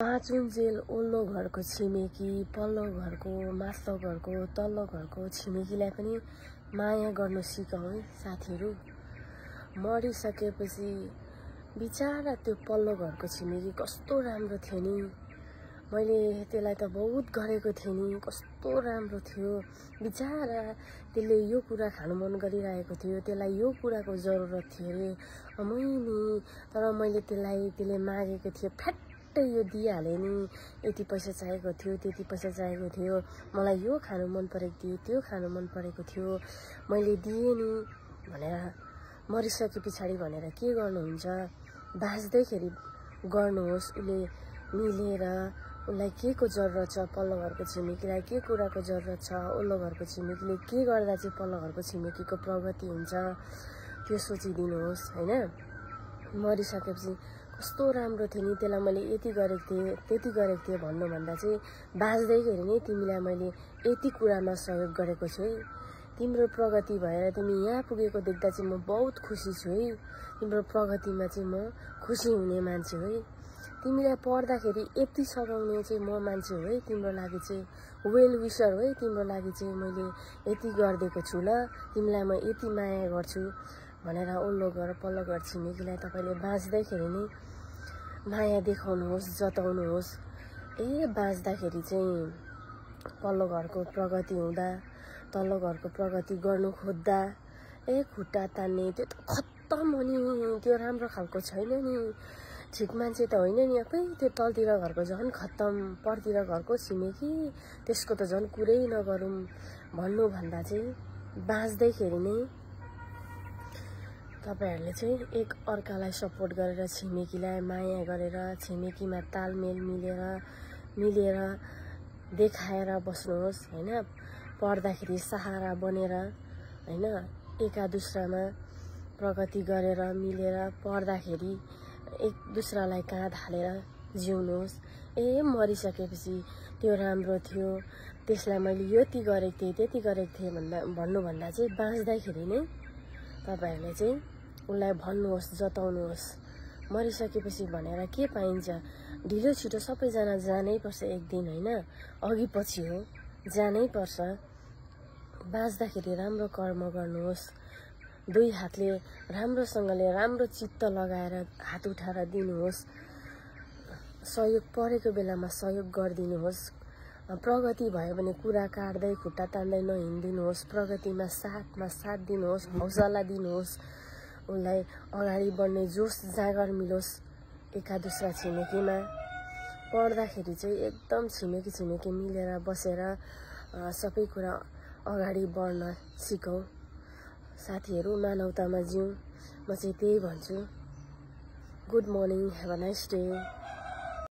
पाँचुन्जेल ओल्लो घरको छिमेकी, पल्लो घरको, माथिल्लो घरको, तल्लो घरको छिमेकीलाई पनि माया गर्नु सिकाऊ है साथीहरू। मरिसकेपछि बिचारा त्यो पल्लो घरको छिमेकी कस्तो राम्रो थियो नि। मैले त्यसलाई त बहुत गरेको थिएँ नि, कस्तो राम्रो थियो बिचारा। त्यसले यो कुरा खानु मन गरिरहेको थियो, त्यसलाई यो कुराको जरुरत थियो अरे मैनी। तर मैले त्यसले मागेको थियो, फ्याट्टै यो दिइहालेँ नि। यति पैसा चाहिएको थियो, त्यति पैसा चाहिएको थियो, मलाई यो खानु मन परेको थियो, त्यो खानु मन परेको थियो, मैले दिएँ नि भनेर। मरिसके पछाडि भनेर के गर्नुहुन्छ, बाँच्दैखेरि गर्नुहोस्। उसले मिलेर उसलाई के को जरुरत छ, पल्लो घरको छिमेकीलाई के कुराको जरुरत छ, ओल्लो घरको छिमेकीले के गर्दा चाहिँ पल्लो घरको छिमेकीको प्रगति हुन्छ, त्यो सोचिदिनुहोस् हैन। मरिसकेपछि कस्तो राम्रो थियो नि, त्यसलाई मैले यति गरेको थिएँ, त्यति गरेको थिएँ भन्नुभन्दा चाहिँ बाँच्दैखेरि नै तिमीलाई मैले यति कुरामा सहयोग गरेको छु है। तिम्रो प्रगति भएर तिमी यहाँ पुगेको देख्दा चाहिँ म बहुत खुसी छु है। तिम्रो प्रगतिमा चाहिँ म खुसी हुने मान्छे हो है। तिमीलाई पढ्दाखेरि यति सघाउने चाहिँ म मान्छे हो है। तिम्रो लागि चाहिँ वेल विशर हो है। तिम्रो लागि चाहिँ मैले यति गरिदिएको छु ल, तिमीलाई म यति माया गर्छु भनेर ओल्लो घर पल्लो घर छिमेकीलाई तपाईँले बाँच्दैखेरि नै माया देखाउनुहोस्, जताउनुहोस्। बाँच्दाखेरि चाहिँ पल्लो घरको प्रगति हुँदा, तल्लो घरको प्रगति गर्नु खोज्दा खुट्टा तान्ने त्यो त खत्तम हो नि। त्यो राम्रो खालको छैन नि, ठिक मान्छे त होइन नि। त्यो तलतिर घरको झन् खत्तम, परतिर घरको छिमेकी त्यसको त झन् कुरै नगरौँ भन्नुभन्दा चाहिँ बाँच्दैखेरि नै तपाईहरुले चाहिँ एक अर्कालाई सपोर्ट गरेर, छिमेकीलाई माया गरेर, छिमेकीमा तालमेल मिलेर देखाएर बस्नुहोस् हैन। पढ्दाखेरि सहारा बनेर हैन, एका दुस्रामा प्रगति गरेर मिलेर पढ्दाखेरि एक दुस्रालाई काँध हालेर जिउनुहोस्। मरिसकेपछि त्यो राम्रो थियो, त्यसलाई मैले यति गरेको थिएँ, त्यति गरेको थिएँ भन्नुभन्दा चाहिँ बाँच्दैखेरि नै तपाईहरुले चाहिँ उसलाई भन्नुहोस्, जताउनुहोस्। मरिसकेपछि भनेर के पाइन्छ, ढिलो छिटो सबैजना जानै पर्छ एक दिन हैन, अघि पछि हो, जानै पर्छ। बाँच्दाखेरि राम्रो कर्म गर्नुहोस्। दुई हातले राम्रोसँगले राम्रो चित्त लगाएर हात उठाएर दिनुहोस्। सहयोग परेको बेलामा सहयोग गरिदिनुहोस्। प्रगति भयो भने कुरा काट्दै खुट्टा तान्दै नहिँडिदिनुहोस्। प्रगतिमा साथमा साथ दिनुहोस्, हौसला दिनुहोस्। उसलाई अगाडि बढ्ने जोस जागर मिलोस् एका दुस्रा छिमेकीमा। पढ्दाखेरि चाहिँ एकदम छिमेकी मिलेर बसेर सबै कुरा अगाडि बढ्न सिकौं। साथीहरू मानवतामा जिउँ, म चाहिँ त्यही भन्छु। Good morning, have a nice day.